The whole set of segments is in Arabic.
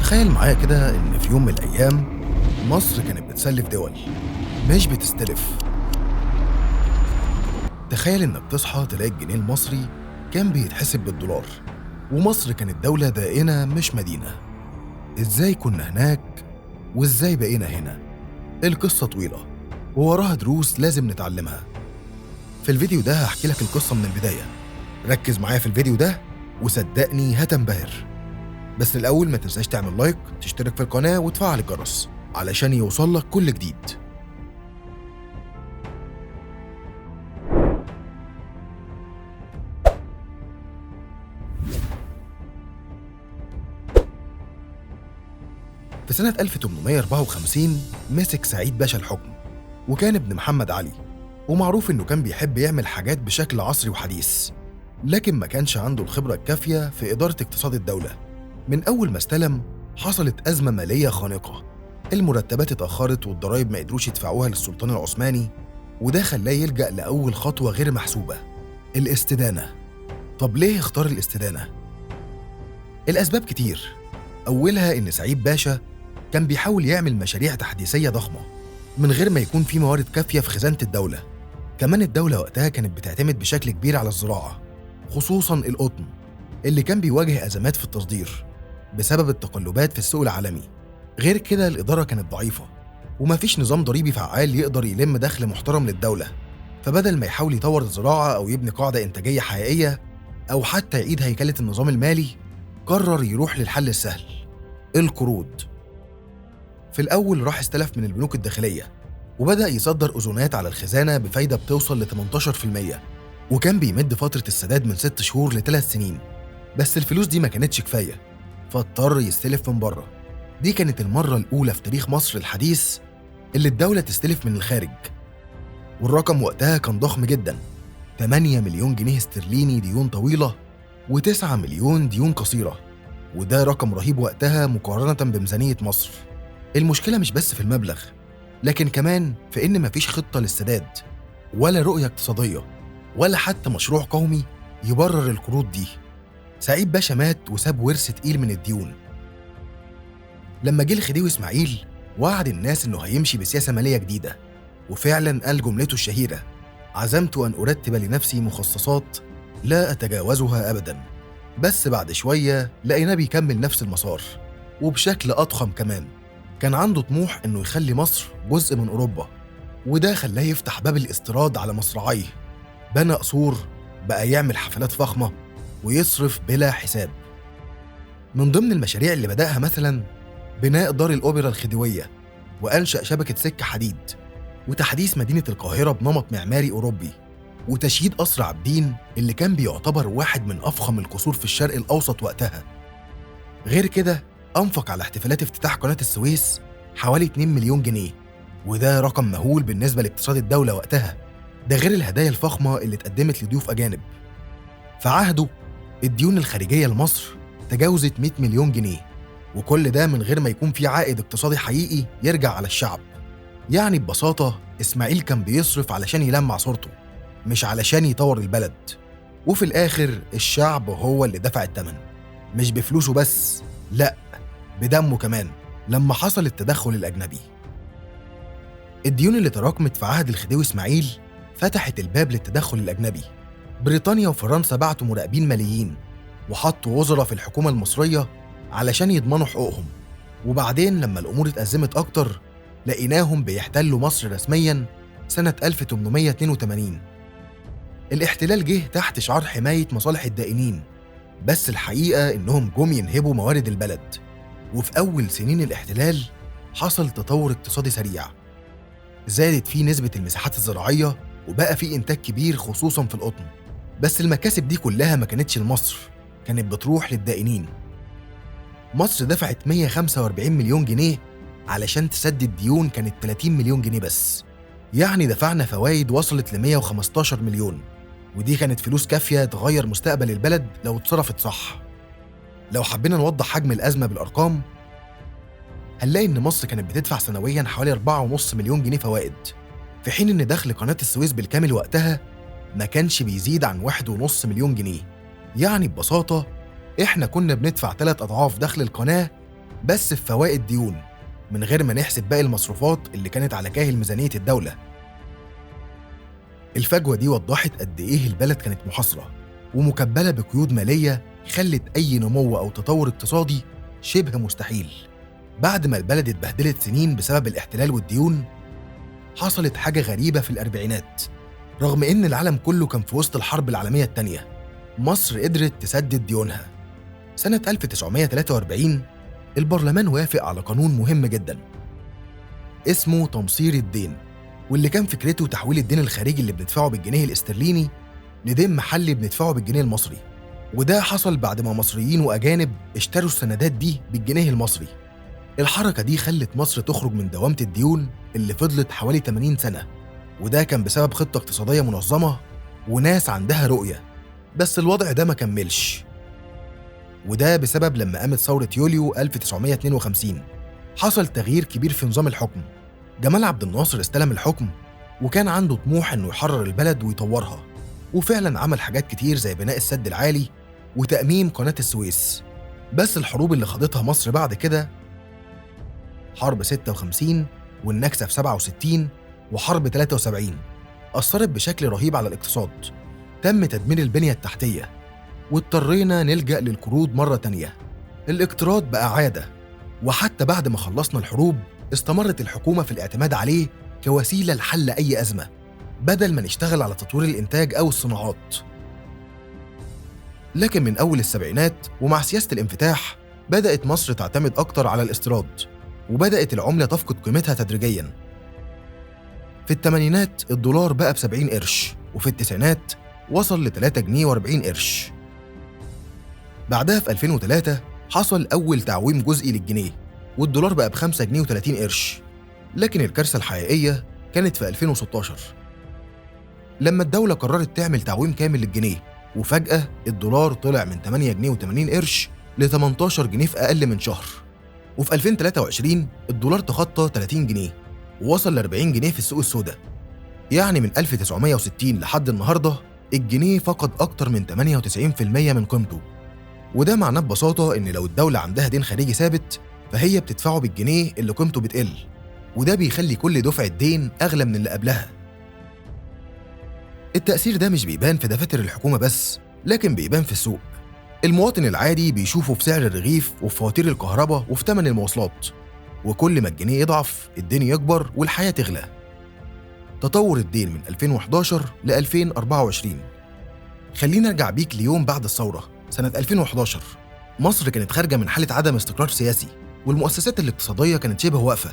تخيل معايا كده إن في يوم من الأيام مصر كانت بتسلف دول، مش بتستلف. تخيل إنك تصحى تلاقي الجنيه المصري كان بيتحسب بالدولار، ومصر كانت دولة دائنة مش مدينة. إزاي كنا هناك وإزاي بقينا هنا؟ القصة طويلة ووراها دروس لازم نتعلمها. في الفيديو ده هحكي لك القصة من البداية. ركز معايا في الفيديو ده وصدقني هتنبهر. بس الأول ما تنساش تعمل لايك، تشترك في القناة وتفعل الجرس علشان يوصلك كل جديد. في سنة 1854 مسك سعيد باشا الحكم، وكان ابن محمد علي، ومعروف إنه كان بيحب يعمل حاجات بشكل عصري وحديث، لكن ما كانش عنده الخبرة الكافية في إدارة اقتصاد الدولة. من أول ما استلم حصلت أزمة مالية خانقة، المرتبات اتأخرت والضرايب ما قدروش يدفعوها للسلطان العثماني، وده خلاه يلجأ لأول خطوة غير محسوبة: الاستدانة. طب ليه اختار الاستدانة؟ الأسباب كتير، أولها إن سعيد باشا كان بيحاول يعمل مشاريع تحديثية ضخمة من غير ما يكون في موارد كافية في خزانة الدولة. كمان الدولة وقتها كانت بتعتمد بشكل كبير على الزراعة، خصوصاً القطن اللي كان بيواجه أزمات في التصدير بسبب التقلبات في السوق العالمي. غير كده الإدارة كانت ضعيفة ومفيش نظام ضريبي فعال يقدر يلم دخل محترم للدولة، فبدل ما يحاول يطور الزراعة أو يبني قاعدة إنتاجية حقيقية أو حتى يعيد هيكلة النظام المالي، قرر يروح للحل السهل: القروض. في الأول راح استلف من البنوك الداخلية وبدأ يصدر أذونات على الخزانة بفايدة بتوصل ل 18%، وكان بيمد فترة السداد من 6 شهور ل3 سنين. بس الفلوس دي ما كانتش كفاية، فاضطر يستلف من بره. دي كانت المرة الأولى في تاريخ مصر الحديث اللي الدولة تستلف من الخارج، والرقم وقتها كان ضخم جدا: 8 مليون جنيه استرليني ديون طويلة و9 مليون ديون قصيرة، وده رقم رهيب وقتها مقارنة بميزانية مصر. المشكلة مش بس في المبلغ، لكن كمان في إن مفيش خطة للسداد ولا رؤية اقتصادية ولا حتى مشروع قومي يبرر القروض دي. سعيد باشا مات وساب ورث تقيل من الديون. لما جه الخديوي إسماعيل وعد الناس إنه هيمشي بسياسة مالية جديدة، وفعلا قال جملته الشهيرة: عزمت أن أرتب لنفسي مخصصات لا أتجاوزها أبدا. بس بعد شوية لقيناه بيكمل نفس المسار وبشكل أضخم كمان. كان عنده طموح إنه يخلي مصر جزء من أوروبا، وده خلاه يفتح باب الاستيراد على مصراعيه، بنى قصور، بقى يعمل حفلات فخمة ويصرف بلا حساب. من ضمن المشاريع اللي بدأها مثلا بناء دار الأوبرا الخديوية، وأنشأ شبكة سكة حديد، وتحديث مدينة القاهرة بنمط معماري أوروبي، وتشييد قصر عابدين اللي كان بيعتبر واحد من أفخم القصور في الشرق الأوسط وقتها. غير كده أنفق على احتفالات افتتاح قناة السويس حوالي 2 مليون جنيه، وده رقم مهول بالنسبة لاقتصاد الدولة وقتها، ده غير الهدايا الفخمة اللي اتقدمت لضيوف أجانب. في عهده الديون الخارجية لمصر تجاوزت 100 مليون جنيه، وكل ده من غير ما يكون في عائد اقتصادي حقيقي يرجع على الشعب. يعني ببساطة إسماعيل كان بيصرف علشان يلمع صورته، مش علشان يطور البلد. وفي الآخر الشعب هو اللي دفع الثمن، مش بفلوسه بس، لأ، بدمه كمان لما حصل التدخل الأجنبي. الديون اللي تراكمت في عهد الخديوي إسماعيل فتحت الباب للتدخل الأجنبي. بريطانيا وفرنسا بعتوا مراقبين ماليين وحطوا وزراء في الحكومة المصرية علشان يضمنوا حقوقهم، وبعدين لما الأمور اتأزمت أكتر لقيناهم بيحتلوا مصر رسمياً سنة 1882. الاحتلال جه تحت شعار حماية مصالح الدائنين، بس الحقيقة إنهم جم ينهبوا موارد البلد. وفي أول سنين الاحتلال حصل تطور اقتصادي سريع، زادت فيه نسبة المساحات الزراعية وبقى فيه إنتاج كبير خصوصاً في القطن. بس المكاسب دي كلها ما كانتش لمصر، كانت بتروح للدائنين. مصر دفعت 145 مليون جنيه علشان تسدد ديون كانت 30 مليون جنيه بس، يعني دفعنا فوايد وصلت ل 115 مليون، ودي كانت فلوس كافية تغير مستقبل البلد لو اتصرفت صح. لو حبينا نوضح حجم الأزمة بالأرقام هنلاقي إن مصر كانت بتدفع سنوياً حوالي 4.5 مليون جنيه فوائد، في حين إن دخل قناة السويس بالكامل وقتها ما كانش بيزيد عن 1.5 مليون جنيه. يعني ببساطة إحنا كنا بندفع 3 أضعاف دخل القناة بس في فوائد ديون، من غير ما نحسب باقي المصروفات اللي كانت على كاهل ميزانية الدولة. الفجوة دي وضحت قد إيه البلد كانت محاصرة ومكبلة بقيود مالية خلت أي نمو أو تطور اقتصادي شبه مستحيل. بعد ما البلد اتبهدلت سنين بسبب الاحتلال والديون، حصلت حاجة غريبة في الأربعينات. رغم إن العالم كله كان في وسط الحرب العالمية التانية، مصر قدرت تسدد ديونها. سنة 1943 البرلمان وافق على قانون مهم جدا اسمه تمصير الدين، واللي كان فكرته تحويل الدين الخارجي اللي بندفعه بالجنيه الاسترليني لدين محلي بندفعه بالجنيه المصري. وده حصل بعد ما مصريين وأجانب اشتروا السندات دي بالجنيه المصري. الحركة دي خلت مصر تخرج من دوامة الديون اللي فضلت حوالي 80 سنة، وده كان بسبب خطة اقتصادية منظمة وناس عندها رؤية. بس الوضع ده ما كملش، وده بسبب لما قامت ثورة يوليو 1952 حصل تغيير كبير في نظام الحكم. جمال عبد الناصر استلم الحكم وكان عنده طموح إنه يحرر البلد ويطورها، وفعلا عمل حاجات كتير زي بناء السد العالي وتأميم قناة السويس. بس الحروب اللي خاضتها مصر بعد كده، حرب 56 والنكسة في 67 وحرب 73، أثرت بشكل رهيب على الاقتصاد. تم تدمير البنية التحتية واضطرينا نلجأ للقروض مرة تانية. الاقتراض بقى عادة، وحتى بعد ما خلصنا الحروب استمرت الحكومة في الاعتماد عليه كوسيلة لحل أي أزمة، بدل ما نشتغل على تطوير الإنتاج أو الصناعات. لكن من أول السبعينات ومع سياسة الانفتاح بدأت مصر تعتمد أكتر على الاستيراد، وبدأت العملة تفقد قيمتها تدريجياً. في الثمانينات الدولار بقى ب70 قرش، وفي التسعينات وصل ل3 جنيه و40 قرش. بعدها في 2003 حصل أول تعويم جزئي للجنيه، والدولار بقى ب5 جنيه و30 قرش. لكن الكارثة الحقيقية كانت في 2016 لما الدولة قررت تعمل تعويم كامل للجنيه، وفجأة الدولار طلع من 8 جنيه و80 قرش ل 18 جنيه في أقل من شهر. وفي 2023 الدولار تخطى 30 جنيه ووصل ل 40 جنيه في السوق السوداء. يعني من 1960 لحد النهاردة الجنيه فقد أكتر من 98% من قيمته. وده معناه ببساطة إن لو الدولة عندها دين خارجي ثابت فهي بتدفعه بالجنيه اللي قيمته بتقل، وده بيخلي كل دفعة دين أغلى من اللي قبلها. التأثير ده مش بيبان في دفاتر الحكومة بس، لكن بيبان في السوق. المواطن العادي بيشوفه في سعر الرغيف وفي فواتير الكهرباء وفي ثمن المواصلات، وكل ما الجنيه يضعف الدين يكبر والحياة تغلى. تطور الدين من 2011 ل 2024. خلينا نرجع بيك ليوم بعد الثورة سنة 2011. مصر كانت خارجة من حالة عدم استقرار سياسي، والمؤسسات الاقتصادية كانت شبه واقفة.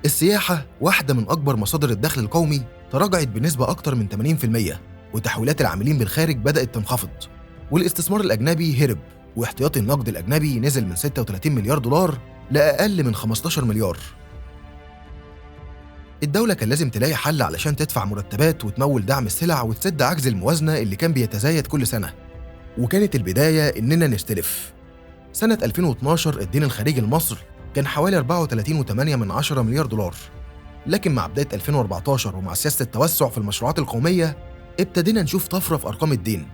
السياحة واحدة من أكبر مصادر الدخل القومي تراجعت بنسبة أكتر من 80%، وتحويلات العاملين بالخارج بدأت تنخفض، والاستثمار الأجنبي هرب، واحتياطي النقد الأجنبي نزل من 36 مليار دولار لأقل من 15 مليار. الدولة كان لازم تلاقي حل علشان تدفع مرتبات وتمول دعم السلع وتسد عجز الموازنة اللي كان بيتزايد كل سنة، وكانت البداية إننا نستلف. سنة 2012 الدين الخارجي لمصر كان حوالي 34.8 مليار دولار، لكن مع بداية 2014 ومع سياسة التوسع في المشروعات القومية ابتدينا نشوف طفرة في أرقام الدين.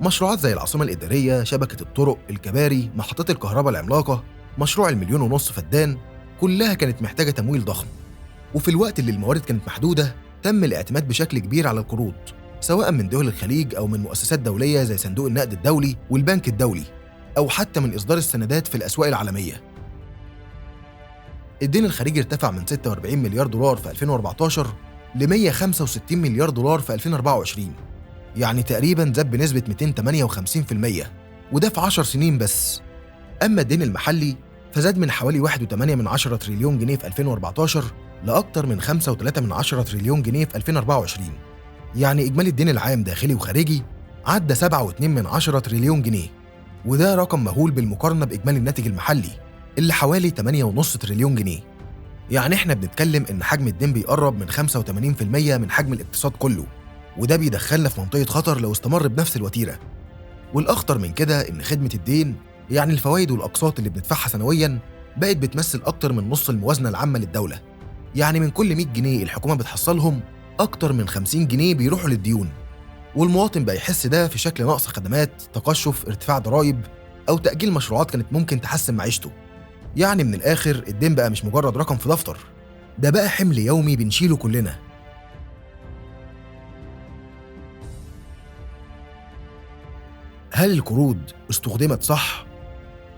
مشروعات زي العاصمة الإدارية، شبكة الطرق، الكباري، محطات الكهرباء العملاقة، مشروع ال1.5 مليون فدان، كلها كانت محتاجة تمويل ضخم. وفي الوقت اللي الموارد كانت محدودة تم الاعتماد بشكل كبير على القروض، سواء من دول الخليج أو من مؤسسات دولية زي صندوق النقد الدولي والبنك الدولي، أو حتى من إصدار السندات في الأسواق العالمية. الدين الخارجي ارتفع من 46 مليار دولار في 2014 ل 165 مليار دولار في 2024، يعني تقريباً زاد بنسبة 258%، وده في 10 سنين بس. أما الدين المحلي فزاد من حوالي 1.8 تريليون جنيه في 2014 لأكثر من 5.3 تريليون جنيه في 2024، يعني إجمالي الدين العام داخلي وخارجي عدى 7.2 تريليون جنيه، وده رقم مهول بالمقارنة بإجمالي الناتج المحلي اللي حوالي 8.5 تريليون جنيه. يعني إحنا بنتكلم إن حجم الدين بيقرب من 85% من حجم الاقتصاد كله، وده بيدخلنا في منطقة خطر لو استمر بنفس الوتيرة. والأخطر من كده إن خدمة الدين، يعني الفوائد والأقساط اللي بندفعها سنوياً، بقت بتمثل أكتر من نص الموازنة العامة للدولة. يعني من كل 100 جنيه الحكومة بتحصلهم أكتر من 50 جنيه بيروحوا للديون، والمواطن بقى يحس ده في شكل نقص خدمات، تقشف، ارتفاع ضرائب، أو تأجيل مشروعات كانت ممكن تحسن معيشته. يعني من الآخر الدين بقى مش مجرد رقم في دفتر، ده بقى حمل يومي بنشيله كلنا. هل القروض استخدمت صح؟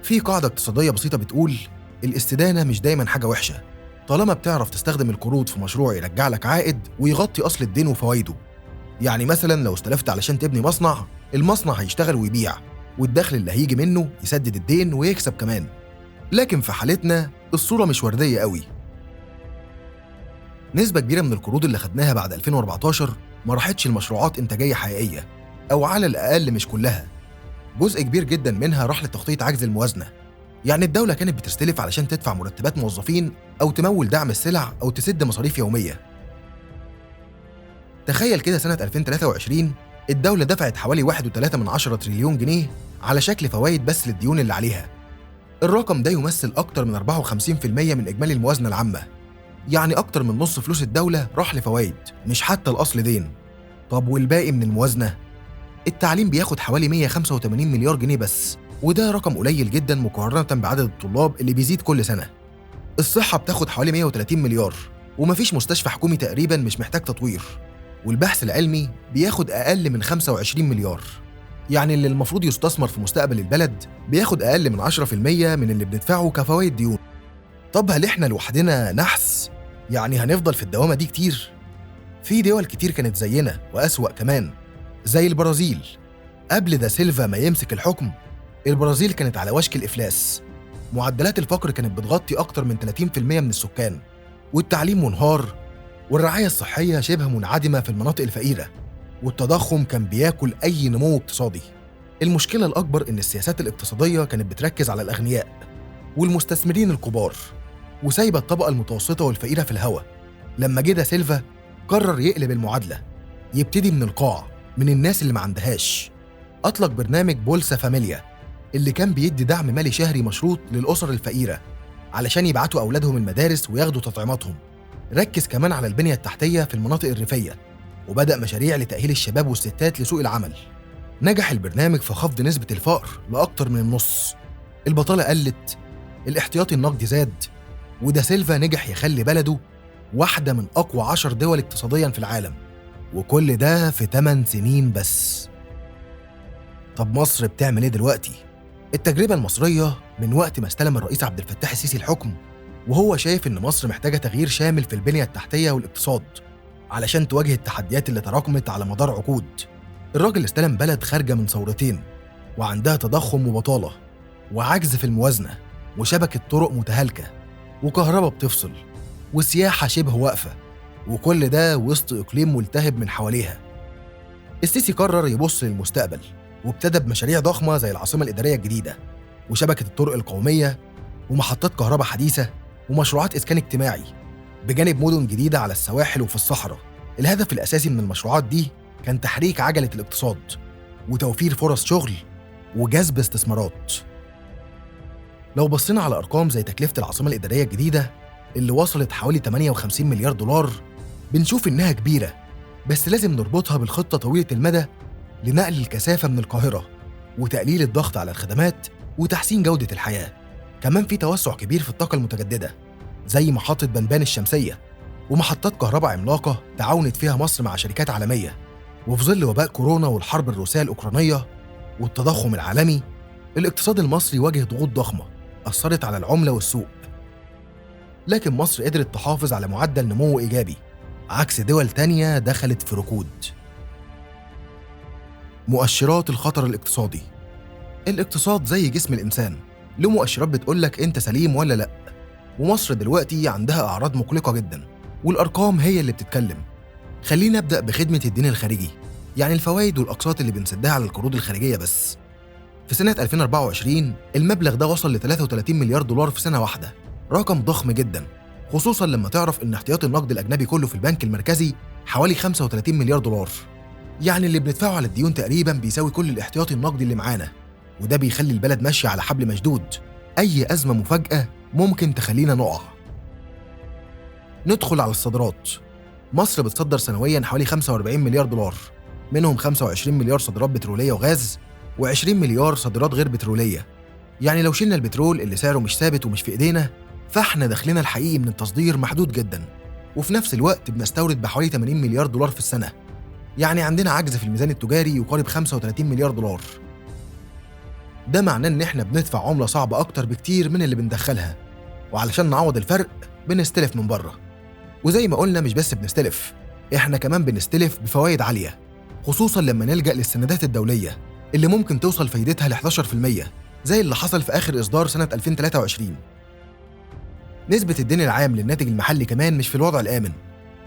في قاعدة اقتصادية بسيطة بتقول الاستدانة مش دايما حاجة وحشة، طالما بتعرف تستخدم القروض في مشروع يرجع لك عائد ويغطي أصل الدين وفوائده. يعني مثلا لو استلفت علشان تبني مصنع، المصنع هيشتغل ويبيع، والدخل اللي هيجي منه يسدد الدين ويكسب كمان. لكن في حالتنا الصورة مش وردية قوي. نسبة كبيرة من القروض اللي خدناها بعد 2014 ما راحتش لمشروعات إنتاجية حقيقية، أو على الأقل مش كلها. جزء كبير جدا منها راح لتخطيط عجز الموازنة. يعني الدولة كانت بتستلف علشان تدفع مرتبات موظفين أو تمول دعم السلع أو تسد مصاريف يومية. تخيل كده سنة 2023 الدولة دفعت حوالي 1.3 تريليون جنيه على شكل فوائد بس للديون اللي عليها. الرقم ده يمثل أكتر من 54% من إجمالي الموازنة العامة. يعني أكتر من نص فلوس الدولة راح لفوائد، مش حتى الأصل دين. طب والباقي من الموازنة؟ التعليم بياخد حوالي 185 مليار جنيه بس، وده رقم قليل جدا مقارنة بعدد الطلاب اللي بيزيد كل سنة. الصحة بتاخد حوالي 130 مليار، ومفيش مستشفى حكومي تقريبا مش محتاج تطوير. والبحث العلمي بياخد أقل من 25 مليار. يعني اللي المفروض يستثمر في مستقبل البلد بياخد أقل من 10% من اللي بندفعه كفوائد ديون. طب هل إحنا لوحدنا نحس؟ يعني هنفضل في الدوامة دي كتير؟ في دول كتير كانت زينا وأسوأ كمان، زي البرازيل. قبل دا سيلفا ما يمسك الحكم، البرازيل كانت على وشك الإفلاس. معدلات الفقر كانت بتغطي أكتر من 30% من السكان، والتعليم منهار، والرعاية الصحية شبه منعدمة في المناطق الفقيرة، والتضخم كان بياكل أي نمو اقتصادي. المشكلة الأكبر إن السياسات الاقتصادية كانت بتركز على الأغنياء والمستثمرين الكبار، وسايبة الطبقة المتوسطة والفقيرة في الهوا. لما جه دا سيلفا قرر يقلب المعادلة، يبتدي من القاع، من الناس اللي ما عندهاش. أطلق برنامج بولسا فاميليا اللي كان بيدي دعم مالي شهري مشروط للأسر الفقيرة علشان يبعتوا أولادهم المدارس وياخدوا تطعيماتهم. ركز كمان على البنية التحتية في المناطق الريفية، وبدأ مشاريع لتأهيل الشباب والستات لسوق العمل. نجح البرنامج في خفض نسبة الفقر لأكتر من النص، البطالة قلت، الاحتياطي النقدي زاد، ودا سيلفا نجح يخلي بلده واحدة من أقوى 10 دول اقتصادياً في العالم، وكل ده في 8 سنين بس. طب مصر بتعمل إيه دلوقتي؟ التجربة المصرية من وقت ما استلم الرئيس عبد الفتاح السيسي الحكم، وهو شايف إن مصر محتاجة تغيير شامل في البنية التحتية والاقتصاد علشان تواجه التحديات اللي تراكمت على مدار عقود. الراجل استلم بلد خارجة من ثورتين، وعندها تضخم وبطالة وعجز في الموازنة، وشبكة طرق متهالكة، وكهرباء بتفصل، وسياحة شبه واقفة، وكل ده وسط إقليم ملتهب من حواليها. السيسي قرر يبص للمستقبل، وابتدى بمشاريع ضخمة زي العاصمة الإدارية الجديدة، وشبكة الطرق القومية، ومحطات كهرباء حديثة، ومشروعات إسكان اجتماعي، بجانب مدن جديدة على السواحل وفي الصحراء. الهدف الأساسي من المشروعات دي كان تحريك عجلة الاقتصاد، وتوفير فرص شغل، وجذب استثمارات. لو بصينا على أرقام زي تكلفة العاصمة الإدارية الجديدة اللي وصلت حوالي 58 مليار دولار، بنشوف إنها كبيرة، بس لازم نربطها بالخطة طويلة المدى لنقل الكثافة من القاهرة، وتقليل الضغط على الخدمات، وتحسين جودة الحياة. كمان في توسع كبير في الطاقة المتجددة زي محطة بنبان الشمسية، ومحطات كهرباء عملاقة تعاونت فيها مصر مع شركات عالمية. وفي ظل وباء كورونا والحرب الروسية الأوكرانية والتضخم العالمي، الاقتصاد المصري واجه ضغوط ضخمة أثرت على العملة والسوق، لكن مصر قدرت تحافظ على معدل نمو إيجابي عكس دول تانية دخلت في ركود. مؤشرات الخطر الاقتصادي. الاقتصاد زي جسم الإنسان، له مؤشرات بتقولك أنت سليم ولا لأ، ومصر دلوقتي عندها أعراض مقلقة جدا، والأرقام هي اللي بتتكلم. خلينا نبدأ بخدمة الدين الخارجي، يعني الفوائد والأقساط اللي بنسدها على القروض الخارجية بس. في سنة 2024 المبلغ ده وصل ل 33 مليار دولار في سنة واحدة، رقم ضخم جدا، خصوصا لما تعرف إن احتياطي النقد الأجنبي كله في البنك المركزي حوالي 35 مليار دولار. يعني اللي بندفعه على الديون تقريبا بيساوي كل الاحتياطي النقدي اللي معانا، وده بيخلي البلد ماشية على حبل مشدود. أي أزمة مفاجئة ممكن تخلينا نقع. ندخل على الصادرات. مصر بتصدر سنويا حوالي 45 مليار دولار، منهم 25 مليار صادرات بترولية وغاز، و20 مليار صادرات غير بترولية. يعني لو شلنا البترول اللي سعره مش ثابت ومش في إيدينا، فاحنا دخلنا الحقيقي من التصدير محدود جدا، وفي نفس الوقت بنستورد بحوالي 80 مليار دولار في السنة. يعني عندنا عجز في الميزان التجاري يقارب 35 مليار دولار. ده معناه إن احنا بندفع عملة صعبة أكتر بكتير من اللي بندخلها، وعلشان نعوض الفرق بنستلف من بره. وزي ما قلنا مش بس بنستلف، احنا كمان بنستلف بفوائد عالية، خصوصا لما نلجأ للسندات الدولية اللي ممكن توصل فايدتها ل 11%، زي اللي حصل في آخر إصدار سنة 2023. نسبة الدين العام للناتج المحلي كمان مش في الوضع الآمن.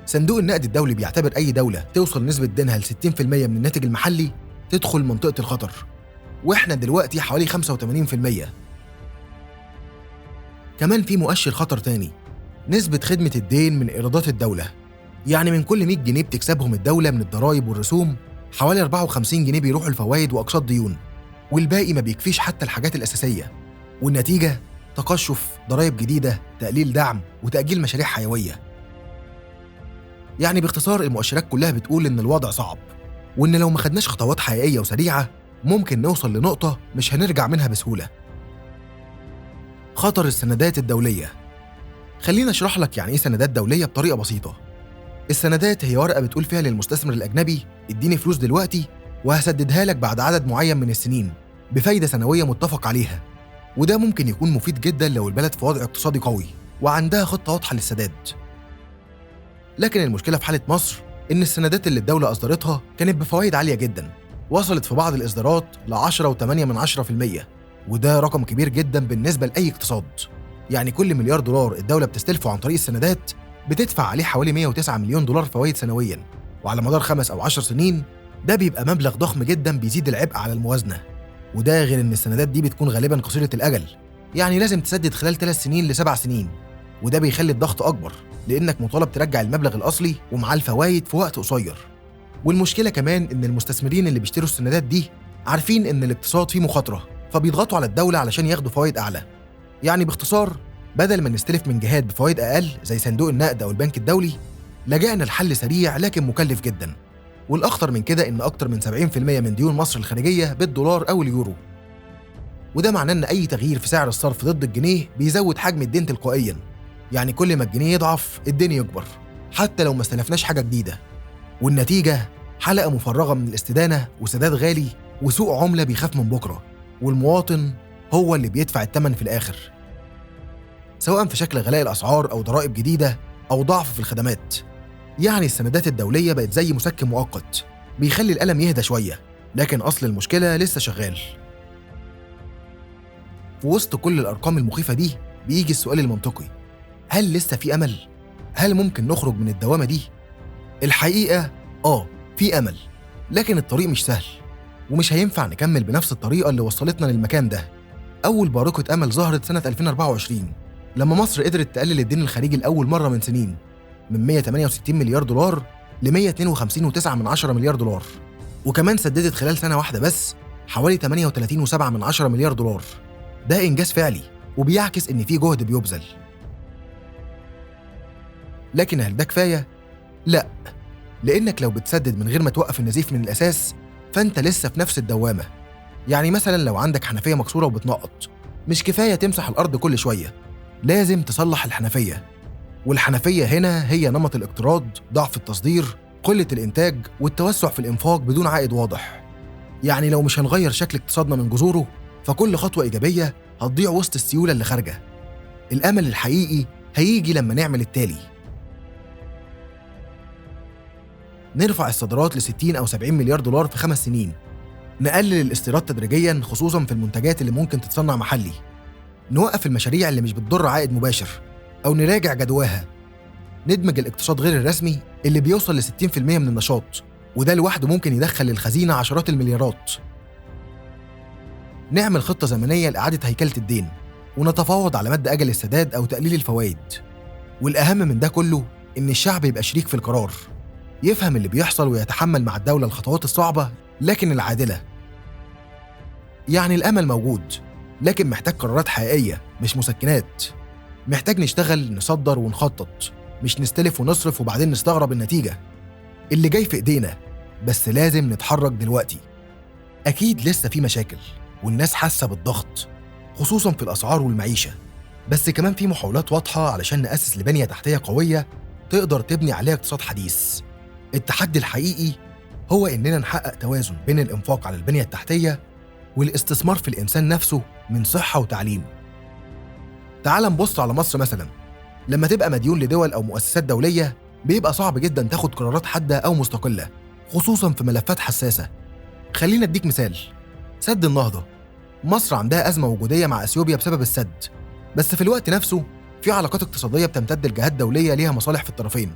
صندوق النقد الدولي بيعتبر أي دولة توصل نسبة دينها ل 60% من الناتج المحلي تدخل منطقة الخطر، وإحنا دلوقتي حوالي 85%. كمان في مؤشر خطر تاني، نسبة خدمة الدين من إيرادات الدولة. يعني من كل 100 جنيه بتكسبهم الدولة من الضرائب والرسوم، حوالي 54 جنيه بيروحوا لفوائد وأقساط ديون، والباقي ما بيكفيش حتى الحاجات الأساسية. والنتيجة تقشف، ضرائب جديدة، تقليل دعم، وتأجيل مشاريع حيوية. يعني باختصار المؤشرات كلها بتقول إن الوضع صعب، وإن لو ما خدناش خطوات حقيقية وسريعة ممكن نوصل لنقطة مش هنرجع منها بسهولة. خطر السندات الدولية. خلينا أشرح لك يعني إيه سندات دولية بطريقة بسيطة. السندات هي ورقة بتقول فيها للمستثمر الأجنبي اديني فلوس دلوقتي وهسددها لك بعد عدد معين من السنين بفايدة سنوية متفق عليها. وده ممكن يكون مفيد جدا لو البلد في وضع اقتصادي قوي وعندها خطة واضحة للسداد. لكن المشكلة في حالة مصر إن السندات اللي الدولة أصدرتها كانت بفوائد عالية جدا، وصلت في بعض الإصدارات ل 10.8%، وده رقم كبير جدا بالنسبة لأي اقتصاد. يعني كل مليار دولار الدولة بتستلفه عن طريق السندات بتدفع عليه حوالي 109 مليون دولار فوائد سنويا، وعلى مدار 5 أو 10 سنين ده بيبقى مبلغ ضخم جدا بيزيد العبء على الموازنة. وده غير إن السندات دي بتكون غالبا قصيرة الأجل، يعني لازم تسدد خلال 3 سنين ل7 سنين، وده بيخلي الضغط أكبر لأنك مطالب ترجع المبلغ الأصلي ومعاه الفوائد في وقت قصير. والمشكلة كمان إن المستثمرين اللي بيشتروا السندات دي عارفين إن الاقتصاد فيه مخاطرة، فبيضغطوا على الدولة علشان ياخدوا فوائد أعلى. يعني باختصار بدل ما نستلف من جهات بفوائد أقل زي صندوق النقد أو البنك الدولي، لجأنا لحل سريع لكن مكلف جدا. والأخطر من كده إن أكتر من 70% من ديون مصر الخارجية بالدولار أو اليورو، وده معناه إن أي تغيير في سعر الصرف ضد الجنيه بيزود حجم الدين تلقائيا. يعني كل ما الجنيه يضعف الدين يكبر حتى لو ما استلفناش حاجة جديدة، والنتيجة حلقة مفرغة من الاستدانة وسداد غالي وسوق عملة بيخاف من بكرة، والمواطن هو اللي بيدفع الثمن في الآخر، سواء في شكل غلاء الأسعار أو ضرائب جديدة أو ضعف في الخدمات. يعني السندات الدولية بقت زي مسكن مؤقت بيخلي الألم يهدى شوية، لكن أصل المشكلة لسه شغال. في وسط كل الأرقام المخيفة دي بيجي السؤال المنطقي، هل لسه في أمل؟ هل ممكن نخرج من الدوامة دي؟ الحقيقة في أمل، لكن الطريق مش سهل، ومش هينفع نكمل بنفس الطريقة اللي وصلتنا للمكان ده. أول بارقة أمل ظهرت سنة 2024 لما مصر قدرت تقلل الدين الخارجي لأول مرة من سنين من 168 مليار دولار ل 152.9 مليار دولار، وكمان سددت خلال سنة واحدة بس حوالي 38.7 مليار دولار. ده إنجاز فعلي وبيعكس إن في جهد بيبذل. لكن هل ده كفاية؟ لأ، لأنك لو بتسدد من غير ما توقف النزيف من الأساس فأنت لسه في نفس الدوامة. يعني مثلا لو عندك حنفية مكسورة وبتنقط، مش كفاية تمسح الأرض كل شوية، لازم تصلح الحنفية. والحنفية هنا هي نمط الاقتراض، ضعف التصدير، قلة الإنتاج، والتوسع في الإنفاق بدون عائد واضح. يعني لو مش هنغير شكل اقتصادنا من جذوره فكل خطوة إيجابية هتضيع وسط السيولة اللي خارجة. الأمل الحقيقي هيجي لما نعمل التالي: نرفع الصادرات ل 60 أو 70 مليار دولار في 5 سنين، نقلل الاستيراد تدريجياً خصوصاً في المنتجات اللي ممكن تتصنع محلي، نوقف المشاريع اللي مش بتضر عائد مباشر أو نراجع جدواها، ندمج الاقتصاد غير الرسمي اللي بيوصل ل 60% من النشاط، وده لوحده ممكن يدخل للخزينة عشرات المليارات، نعمل خطة زمنية لإعادة هيكلة الدين، ونتفاوض على مد أجل السداد أو تقليل الفوائد. والأهم من ده كله إن الشعب يبقى شريك في القرار، يفهم اللي بيحصل ويتحمل مع الدولة الخطوات الصعبة لكن العادلة. يعني الأمل موجود، لكن محتاج قرارات حقيقية مش مسكنات. محتاج نشتغل، نصدر ونخطط، مش نستلف ونصرف وبعدين نستغرب النتيجة. اللي جاي في إيدينا، بس لازم نتحرك دلوقتي. أكيد لسه في مشاكل والناس حاسة بالضغط، خصوصاً في الأسعار والمعيشة. بس كمان في محاولات واضحة علشان نأسس لبنية تحتية قوية تقدر تبني عليها اقتصاد حديث. التحدي الحقيقي هو إننا نحقق توازن بين الإنفاق على البنية التحتية والاستثمار في الإنسان نفسه من صحة وتعليم. تعال نبص على مصر مثلاً. لما تبقى مديون لدول أو مؤسسات دولية بيبقى صعب جداً تاخد قرارات حادة أو مستقلة، خصوصاً في ملفات حساسة. خلينا أديك مثال. سد النهضة. مصر عندها أزمة وجودية مع أثيوبيا بسبب السد، بس في الوقت نفسه في علاقات اقتصادية بتمتد لجهات دولية ليها مصالح في الطرفين.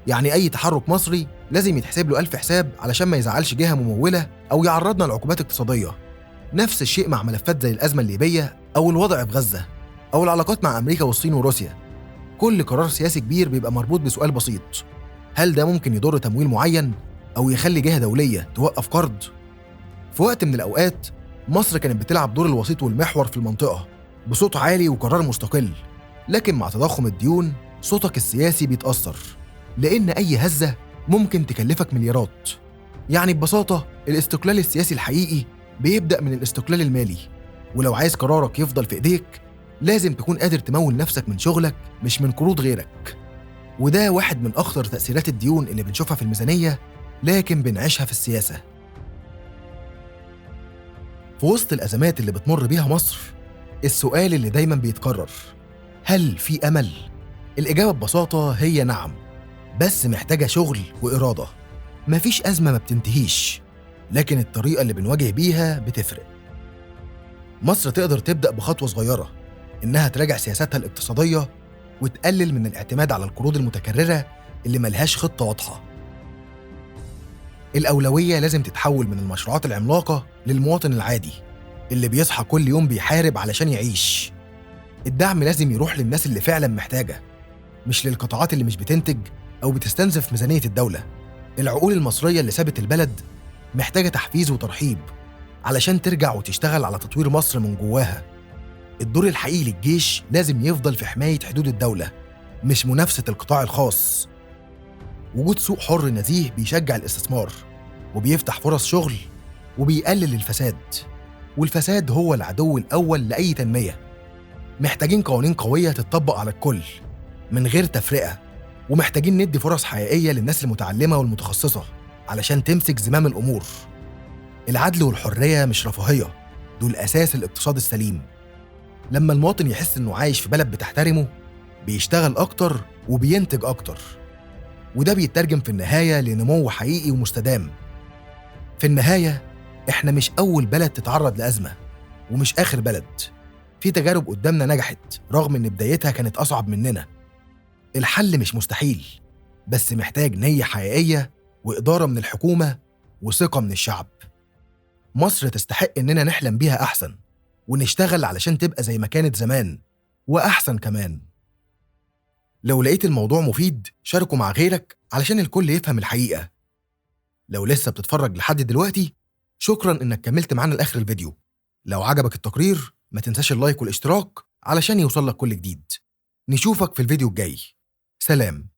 يعني أي تحرك مصري لازم يتحسب له 1000 حساب علشان ما يزعلش جهة ممولة أو يعرضنا لعقوبات اقتصادية. نفس الشيء مع ملفات زي الأزمة الليبية أو الوضع في غزة أو العلاقات مع أمريكا والصين وروسيا. كل قرار سياسي كبير بيبقى مربوط بسؤال بسيط: هل ده ممكن يضر تمويل معين أو يخلي جهة دولية توقف قرض؟ في وقت من الأوقات مصر كانت بتلعب دور الوسيط والمحور في المنطقة بصوت عالي وقرار مستقل، لكن مع تضخم الديون صوتك السياسي بيتأثر، لأن أي هزة ممكن تكلفك مليارات. يعني ببساطة الاستقلال السياسي الحقيقي بيبدأ من الاستقلال المالي، ولو عايز قرارك يفضل في إيديك لازم تكون قادر تمول نفسك من شغلك مش من قروض غيرك. وده واحد من أخطر تأثيرات الديون اللي بنشوفها في الميزانية لكن بنعيشها في السياسة. في وسط الأزمات اللي بتمر بيها مصر، السؤال اللي دايما بيتكرر: هل في أمل؟ الإجابة ببساطة هي نعم، بس محتاجة شغل وإرادة. مفيش أزمة ما بتنتهيش، لكن الطريقة اللي بنواجه بيها بتفرق. مصر تقدر تبدأ بخطوة صغيرة، إنها تراجع سياساتها الاقتصادية وتقلل من الاعتماد على القروض المتكررة اللي ملهاش خطة واضحة. الأولوية لازم تتحول من المشروعات العملاقة للمواطن العادي اللي بيصحى كل يوم بيحارب علشان يعيش. الدعم لازم يروح للناس اللي فعلا محتاجة، مش للقطاعات اللي مش بتنتج أو بتستنزف ميزانية الدولة. العقول المصرية اللي سابت البلد محتاجة تحفيز وترحيب علشان ترجع وتشتغل على تطوير مصر من جواها. الدور الحقيقي للجيش لازم يفضل في حماية حدود الدولة، مش منافسة القطاع الخاص. وجود سوق حر نزيه بيشجع الاستثمار وبيفتح فرص شغل وبيقلل الفساد، والفساد هو العدو الأول لأي تنمية. محتاجين قوانين قوية تتطبق على الكل من غير تفرقة، ومحتاجين ندي فرص حقيقية للناس المتعلمة والمتخصصة علشان تمسك زمام الأمور. العدل والحرية مش رفاهية، دول أساس الاقتصاد السليم. لما المواطن يحس إنه عايش في بلد بتحترمه بيشتغل أكتر وبينتج أكتر، وده بيترجم في النهاية لنمو حقيقي ومستدام. في النهاية إحنا مش أول بلد تتعرض لأزمة ومش آخر بلد. في تجارب قدامنا نجحت رغم إن بدايتها كانت أصعب مننا. الحل مش مستحيل، بس محتاج نية حقيقية وإدارة من الحكومة وثقة من الشعب. مصر تستحق إننا نحلم بيها أحسن ونشتغل علشان تبقى زي ما كانت زمان وأحسن كمان. لو لقيت الموضوع مفيد شاركه مع غيرك علشان الكل يفهم الحقيقة. لو لسه بتتفرج لحد دلوقتي شكراً إنك كملت معانا لآخر الفيديو. لو عجبك التقرير ما تنساش اللايك والاشتراك علشان يوصلك كل جديد. نشوفك في الفيديو الجاي. سلام.